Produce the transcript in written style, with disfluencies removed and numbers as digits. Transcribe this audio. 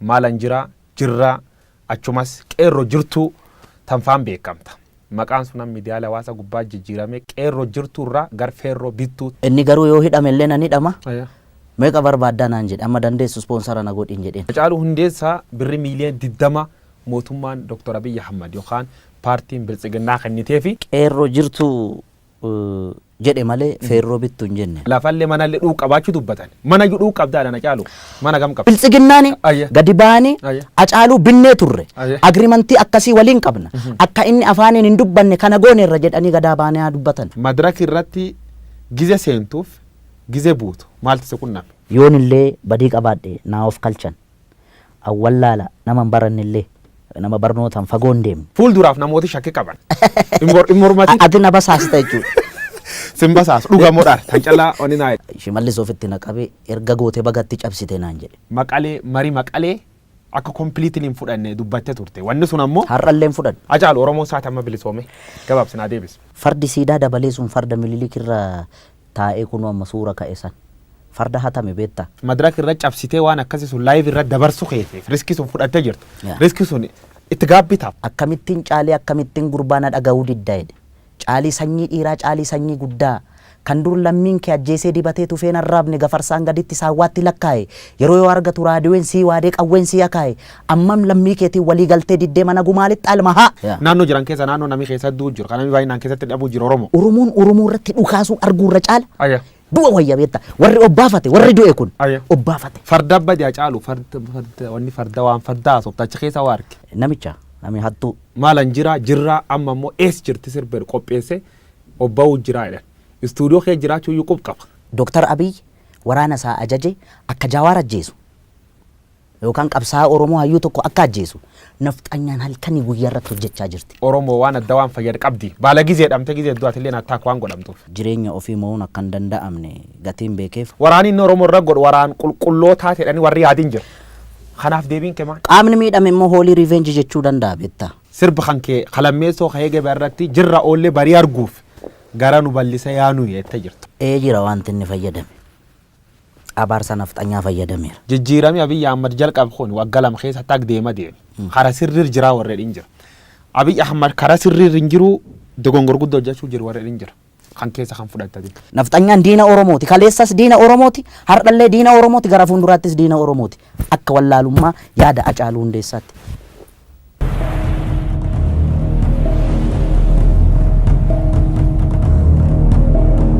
maalan jirraa achumas qeerroo jirtuu tanfaan beekamta. Maqaan sunan miidiyaa hawaasa gubbaa jijjiirame qeerroo jirtuurraa gar feerroo bittuu. Inni garuu yoo hidhame illee nan hidhama. Meeqa barbaaddaa naan jedhe amma dandeessu ispoonsara na godhin jedheen. Hacaaluu hundeessaa birri miiliyoona 20 mootummaan Dr. Abiy Ahmad yookaan paartiin biltsiginnaa kennitee fi qeerroo jirtuu jedhe malee feerroo bittuu hin jenne. Lafallee manallee dhuu qabaachuu dubbatan. Mana dhuu qabdaadhaan Hacaaluu mana gam qaba. Biltsiginnaani gadi baanii Hacaaluu binnee turre. Agriimantii akkasii waliin qabna. Akka inni afaaniin hin dubbanne kana goone irra jedhanii gadaa baanii haa dubbatan. Madiraka irratti gize seentuuf gize buutu maaltu si qunname? Yoon illee badii qabaadhe naa of kalchan. Awwallaala nama hin baranne illee nama barnootaan fagoon deemne. Fuulduraaf namooti shakkii qaban. Ati na basaasta jechuudha. Simbasaas dhugamoodhaan kan callaa onni naa jedhe. Shimallis ofitti na qabee erga gootee bagatti cabsite naan jedhe. Maqalee marii maqalee akka kompiiliitiin fudhanne dubbattee turte. Wanni sun ammoo har'allee fudhanne. Hacaaluu Oromoo isaati amma bilisoome gabaabsinaa deebis. Fardi siidaa dabalee sun farda mililikirra taa'ee kunoo amma suura ka'e san. Farda hatame beektaa. Madiraka irra cabsitee waan akkasii sun laayiv irra dabarsu keeteef riskii sun fudhattee jirtu. Riskii sun itti gaabbitaaf. Akkamittiin caalee akkamittiin gurbaana dhaga'uu diddaa jedhe. Caalii sanyii dhiiraa caalii sanyii guddaa kan dur lammiin kee ajjeesee dibatee tufeen arraabne gafarsaan gaditti saawwaatti lakkaa'e yeroo yoo argatu raadiyoon sii waadee qawween sii akaa'e ammam lammii keetiin walii galtee diddee mana gumaalitti almahaa. Naannoo jiran keessa naannoo namni keessa du'u jiru kan namni baay'inaan keessatti dhabuu jiru Oromoo. Oromoo irratti dhukaasuu arguurra caala. Du'a wayya beektaa warri obbaafate warri du'e kun obbaafate. Farda badii Hacaaluu wanni farda waan fardaa sobtacha keessa waa arge. Namicha nami hattuu. Maalan jirraa amma immoo ees jirti sirbeeru qopheesse obba'uu jiraa jedhan. Istuudiyoo kee jiraachuu iyyuu qub qaba. Dr. Abiy waraana isaa ajaje akka Jawaar ajjeesu yookaan qabsaa'aa Oromoo hayyuu tokko akka ajjeesu nafxanyaan halkanii guyyaa irratti hojjechaa jirti. Oromoo waan adda waan fayyadu qabdi. Baala gizee dhamte gizee du'aatillee nattaak waan godhamtuuf. Jireenya ofii mo'uun akka hin danda'amne gatiin beekeef. Waraanni inni Oromoo irra godhu waraan qulqullootaa jedhanii warri yaadiin jira. Kanaaf deebiin kee maal? Qaamni miidhame immoo hoolii riveenji jechuu danda'a beektaa. Sirba kan kee qalammeessoo ka'ee gabaa irratti jirra oollee barii arguuf gara nu bal'isa yaanu jettee jirtu. Jira wanti inni fayyadame. Abaarsa nafxanyaa fayyadameera. Jijjiiramni Abiy Ahmad jalqabe kun waggaa lama keessa tag deema deeme. Kara sirriir jiraa warreen jira. Abiy Ahmad kara sirriir hin jiru dogongor guddoo hojjechuu jiru warreen jira. Kan keessa kan fudhatanii. Nafxanyaan diina Oromooti. Kaleessas diina Oromooti. Har'allee diina Oromooti. Gara fuulduraattis diina Oromooti. Akka wallaalummaa yaada Hacaaluu Hundeessaatti.